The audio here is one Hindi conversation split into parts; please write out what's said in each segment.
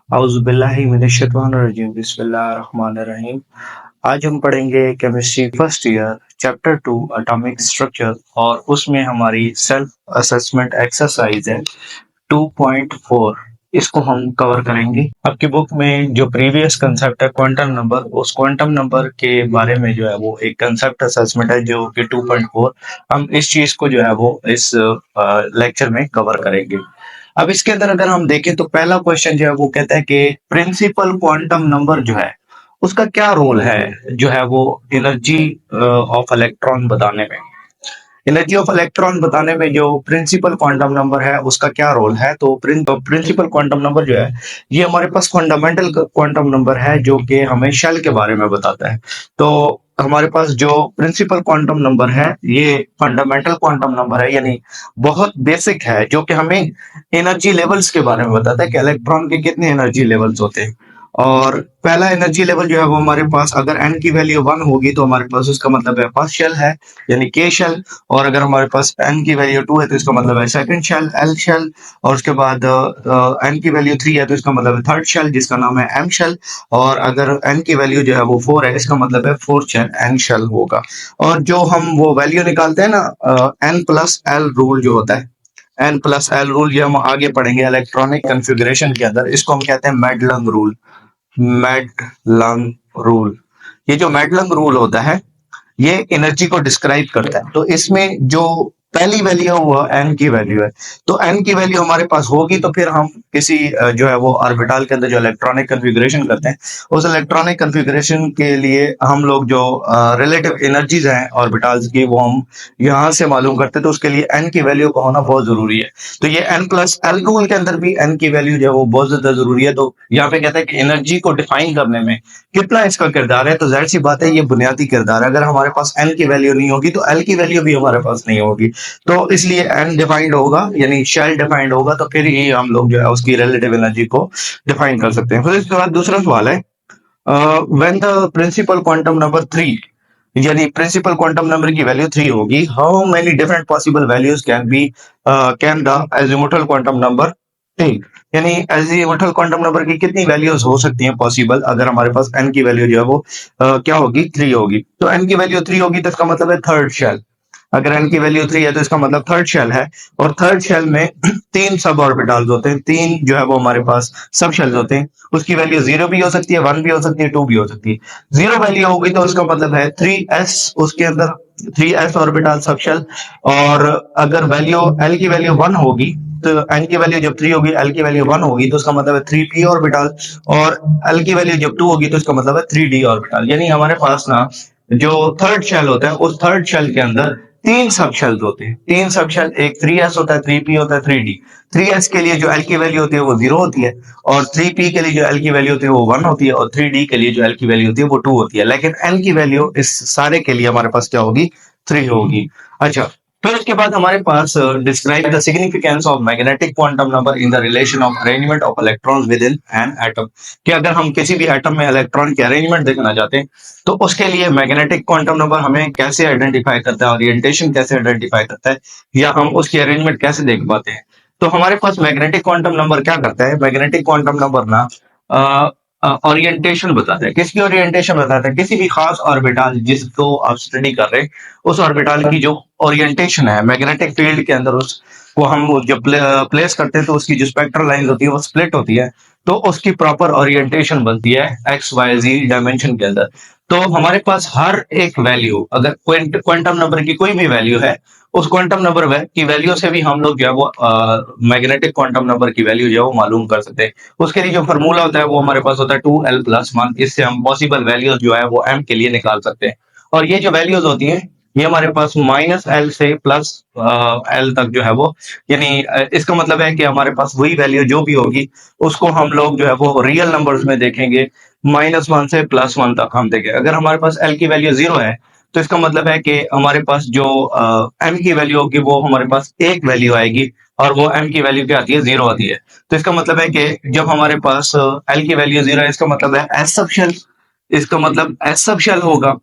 औज़ुबिल्लाहि मिनश्शैतानिर्रजीम बिस्मिल्लाहिर्रहमानिर्रहीम। आज हम पढ़ेंगे chemistry first year chapter 2 atomic structure और उसमें हमारी सेल्फ असेसमेंट एक्सरसाइज है 2.4। इसको हम कवर करेंगे। आपकी बुक में जो प्रीवियस कंसेप्ट है क्वांटम नंबर, उस क्वांटम नंबर के बारे में जो है वो एक कंसेप्ट असेसमेंट है जो कि 2.4। हम इस चीज को जो है वो इस लेक्चर में कवर करेंगे। अब इसके अंदर अगर हम देखें तो पहला क्वेश्चन जो है वो कहता है कि प्रिंसिपल क्वांटम नंबर जो है उसका क्या रोल है जो है वो एनर्जी ऑफ इलेक्ट्रॉन बताने में। एनर्जी ऑफ इलेक्ट्रॉन बताने में जो प्रिंसिपल क्वांटम नंबर है उसका क्या रोल है। तो प्रिंसिपल क्वांटम नंबर जो है ये हमारे पास फंडामेंटल क्वांटम नंबर है जो कि हमें शेल के बारे में बताता है। तो हमारे पास जो प्रिंसिपल क्वांटम नंबर है ये फंडामेंटल क्वांटम नंबर है, यानी बहुत बेसिक है, जो कि हमें एनर्जी लेवल्स के बारे में बताता है कि इलेक्ट्रॉन के कितने एनर्जी लेवल्स होते हैं। और पहला एनर्जी लेवल जो है वो हमारे पास अगर n की वैल्यू 1 होगी तो हमारे पास उसका मतलब है फर्स्ट शेल है, यानी के शेल। और अगर हमारे पास n की वैल्यू 2 है तो इसका मतलब है सेकंड शेल, एल शेल। और उसके बाद n की वैल्यू 3 है तो इसका मतलब है थर्ड शेल जिसका नाम है एम शेल। और अगर n की वैल्यू जो है वो 4 है इसका मतलब है फोर्थ शेल, एन शेल होगा। और जो हम वो वैल्यू निकालते हैं ना, n प्लस एल रूल जो होता है, एन प्लस एल रूल, ये हम आगे पढ़ेंगे इलेक्ट्रॉनिक कन्फिग्रेशन के अंदर। इसको हम कहते हैं मेडलंग रूल। मेडलंग रूल, ये जो मेडलंग रूल होता है ये एनर्जी को डिस्क्राइब करता है। तो इसमें जो पहली वैल्यू है वो एन की वैल्यू है। तो एन की वैल्यू हमारे पास होगी तो फिर हम किसी जो है वो ऑर्बिटल के अंदर जो इलेक्ट्रॉनिक कन्फिग्रेशन करते हैं, उस इलेक्ट्रॉनिक कन्फिग्रेशन के लिए हम लोग जो रिलेटिव एनर्जीज हैं ऑर्बिटल्स की वो हम यहाँ से मालूम करते हैं। तो उसके लिए एन की वैल्यू का होना बहुत जरूरी है। तो ये एन प्लस एल रूल के अंदर भी एन की वैल्यू जो है वो बहुत ज्यादा जरूरी है। तो यहाँ पे कहता है कि एनर्जी को डिफाइन करने में कितना इसका किरदार है। तो जाहिर सी बात है ये बुनियादी किरदार है। अगर हमारे पास एन की वैल्यू नहीं होगी तो एल की वैल्यू भी हमारे पास नहीं होगी। तो इसलिए एन डिफाइंड होगा, यानी शेल डिफाइंड होगा, तो फिर ही हम लोग जो है उसकी रिलेटिव एनर्जी को डिफाइन कर सकते हैं। फिर इसके बाद दूसरा सवाल है, when the principal quantum number 3, यानी प्रिंसिपल क्वांटम नंबर की वैल्यू 3 होगी, how many different possible values can the azimuthal quantum number take, यानी एजिमुथल क्वांटम नंबर की कितनी वैल्यूज हो सकती हैं पॉसिबल अगर हमारे पास एन की वैल्यू जो है वो क्या होगी, 3 होगी। तो एन की वैल्यू 3 होगी तो इसका मतलब है थर्ड शेल। अगर n की वैल्यू 3 है तो इसका मतलब थर्ड शेल है। और थर्ड शेल में तीन सब ऑर्बिटल्स होते हैं, तीन जो है वो हमारे पास सब शेल्स होते हैं। उसकी वैल्यू 0 भी हो सकती है, 1 भी हो सकती है, 2 भी हो सकती है। 0 वैल्यू होगी तो उसका मतलब है 3s, उसके अंदर 3s ऑर्बिटल सब शेल। और अगर वैल्यू l की वैल्यू 1 होगी तो n की वैल्यू जब 3 होगी, l की वैल्यू 1 होगी तो उसका मतलब है 3p ऑर्बिटल। और l की वैल्यू जब 2 होगी तो इसका मतलब है 3d ऑर्बिटल। यानी हमारे पास ना जो थर्ड शेल होता है उस थर्ड शेल के अंदर तीन सब शेल्स होते हैं। तीन सब शेल, एक 3s होता है, 3p होता है, 3d। 3s के लिए जो l की वैल्यू होती है वो 0 होती है, और 3p के लिए जो l की वैल्यू होती है वो 1 होती है, और 3d के लिए जो l की वैल्यू होती है वो 2 होती है। लेकिन n की वैल्यू इस सारे के लिए हमारे पास क्या होगी, 3 होगी। अच्छा, फिर उसके बाद हमारे पास describe the significance of magnetic quantum number in the relation of arrangement of electrons within an atom. कि अगर हम किसी भी एटम में इलेक्ट्रॉन के अरेंजमेंट देखना चाहते हैं तो उसके लिए मैग्नेटिक क्वांटम नंबर हमें कैसे आइडेंटिफाई करता है, ओरिएंटेशन कैसे आइडेंटिफाई करता है, या हम उसकी अरेंजमेंट कैसे देख पाते हैं। तो हमारे पास मैग्नेटिक क्वांटम नंबर क्या करता है, मैग्नेटिक क्वांटम नंबर ना ओरिएंटेशन बताता है। किसकी ओरिएंटेशन बताता है, किसी भी खास ऑर्बिटल जिसको आप स्टडी कर रहे हैं उस ऑर्बिटल की जो ओरिएंटेशन है मैग्नेटिक फील्ड के अंदर, उसको हम जब प्लेस करते हैं तो उसकी जो स्पेक्ट्रल लाइन होती है वो स्प्लिट होती है, तो उसकी प्रॉपर ओरिएंटेशन बनती है एक्स वाई जी डायमेंशन के अंदर। तो हमारे पास हर एक वैल्यू, अगर क्वांटम नंबर की कोई भी वैल्यू है, उस क्वांटम नंबर की वैल्यू से भी हम लोग जो है वो मैग्नेटिक क्वांटम नंबर की वैल्यू जो है वो मालूम कर सकते हैं। उसके लिए जो फॉर्मूला होता है वो हमारे पास होता है 2l+1। इससे हम पॉसिबल वैल्यूज जो है वो m के लिए निकाल सकते हैं। और ये जो वैल्यूज होती हैं ये हमारे पास -l से +l तक जो है वो, यानी इसका मतलब है कि हमारे पास वही वैल्यू जो भी होगी उसको हम लोग जो है वो रियल नंबर्स में देखेंगे, -1 से +1 तक हम देखेंगे। अगर हमारे पास l की वैल्यू 0 है तो इसका मतलब है कि हमारे पास जो m की वैल्यू होगी वो हमारे पास एक वैल्यू आएगी, और वो m की वैल्यू क्या आती है, 0 आती है। तो इसका मतलब है कि जब हमारे पास l की वैल्यू 0 है इसका मतलब है s सब शेल, इसका मतलब s सब शेल होगा।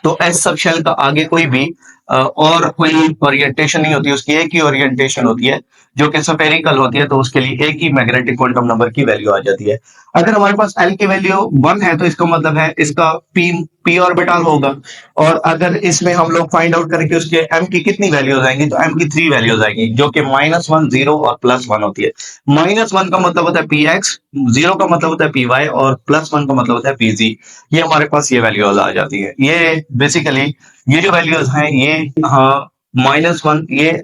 तो एस सब शेल का आगे कोई भी और कोई ओरिएंटेशन नहीं होती, उसकी एक ही ओरिएंटेशन होती है जो कि स्फेरिकल होती है, तो उसके लिए एक ही मैग्नेटिक क्वांटम नंबर की वैल्यू आ जाती है। अगर हमारे पास एल की वैल्यू 1 है तो इसका मतलब है इसका पी ऑर्बिटल होगा। और अगर इसमें हम लोग फाइंड आउट करें कि उसके एम की कितनी वैल्यूज आएंगी, तो एम की 3 वैल्यूज आएंगी जो कि -1, 0 और +1 होती है। -1 का मतलब होता है पी एक्स, 0 का मतलब होता है पी वाई और +1 का मतलब होता है पी जी। ये हमारे पास ये वैल्यूज आ जाती है। ये बेसिकली ये जो वैल्यूज हैं ये -1, ये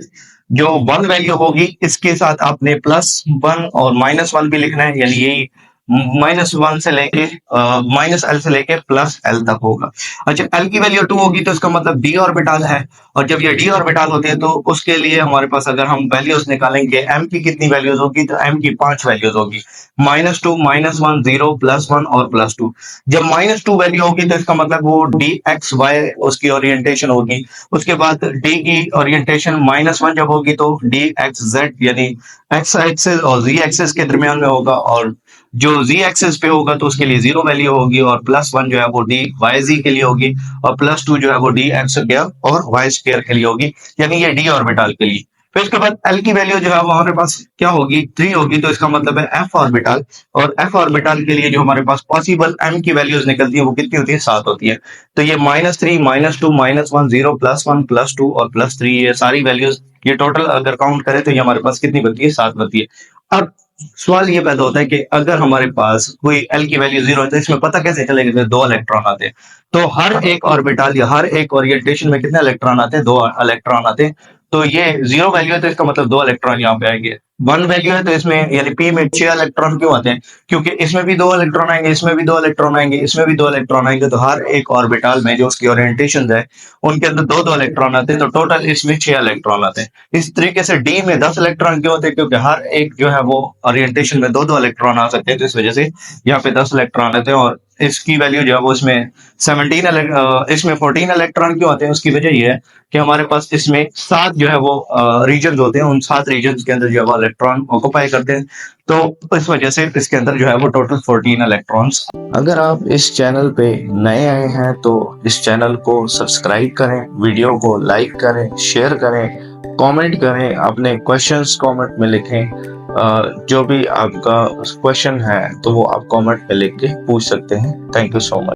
जो 1 वैल्यू होगी इसके साथ आपने +1 और -1 भी लिखना है, यानी यही -1 से लेके -L से लेके +L तक होगा। अच्छा, L की वैल्यू 2 होगी तो इसका मतलब d ऑर्बिटल है। और जब ये d ऑर्बिटल होते हैं तो उसके लिए हमारे पास अगर हम वैल्यूज निकालेंगे m की कितनी वैल्यूज होगी, तो m की 5 वैल्यूज होगी। -2, -1, 0, +1 और +2। जब -2 वैल्यू होगी तो इसका मतलब वो dxy उसकी ओरिएंटेशन होगी। उसके बाद d की ओरिएंटेशन -1 जब होगी तो dxz यानी x एक्सिस और z एक्सिस के दरमियान में होगा, और जो z एक्सिस पे होगा तो उसके लिए 0 वैल्यू होगी, और +1 जो है वो डी वाई जी के लिए होगी, और +2 जो है वो डी एक्स स्क्वायर और वाई स्क्वायर के लिए होगी, यानी ये डी ऑर्बिटल के लिए। फिर उसके बाद एल की वैल्यू जो है वो हमारे पास क्या होगी, 3 होगी, तो इसका मतलब है एफ ऑर्बिटल। और एफ ऑर्बिटल के लिए जो हमारे पास पॉसिबल एम की वैल्यूज निकलती है वो कितनी होती है, 7 होती है। तो ये -3, -2, -1, 0, +1, +2 और +3, ये सारी वैल्यूज ये टोटल अगर काउंट करें तो ये हमारे पास कितनी बनती है, 7 बनती है। अब सवाल ये पैदा होता है कि अगर हमारे पास कोई एल की वैल्यू 0 है तो इसमें पता कैसे चलेगा कि 2 इलेक्ट्रॉन आते हैं। तो हर एक ऑर्बिटल या हर एक ओरिएंटेशन में कितने इलेक्ट्रॉन आते हैं, 2 इलेक्ट्रॉन आते हैं। तो ये 0 वैल्यू है तो इसका मतलब 2 इलेक्ट्रॉन यहाँ पे आएंगे। 1 वैल्यू है तो इसमें यानी पी में 6 इलेक्ट्रॉन क्यों आते हैं, क्योंकि इसमें भी 2 इलेक्ट्रॉन आएंगे, इसमें भी 2 इलेक्ट्रॉन आएंगे, इसमें भी 2 इलेक्ट्रॉन आएंगे। तो हर एक ऑर्बिटल में जो उसकी ओरिएंटेशन है उनके अंदर 2-2 इलेक्ट्रॉन आते हैं, तो टोटल इसमें 6 इलेक्ट्रॉन आते हैं। इस तरीके से डी में 10 इलेक्ट्रॉन क्यों होते हैं, क्योंकि हर एक जो है वो ओरिएंटेशन में 2-2 इलेक्ट्रॉन आ सकते हैं, तो इस वजह से यहाँ पे 10 इलेक्ट्रॉन आते हैं। और इसकी वैल्यू जो है वो इसमें 17 इसमें 14 इलेक्ट्रॉन क्यों आते हैं, उसकी वजह ये है कि हमारे पास इसमें 7 जो है वो रीजन होते हैं, उन 7 रीजन के अंदर जो है वो इलेक्ट्रॉन ऑक्युपाई करते हैं। तो इस वजह से इसके अंदर जो है वो टोटल 14 इलेक्ट्रॉन्स। अगर आप इस चैनल पे नए आए हैं तो इस चैनल को सब्सक्राइब करें, वीडियो को लाइक करें, शेयर करें, कमेंट करें, अपने क्वेश्चंस कमेंट में लिखें। जो भी आपका क्वेश्चन है तो वो आप कमेंट में लिख के पूछ सकते हैं। Thank you so much.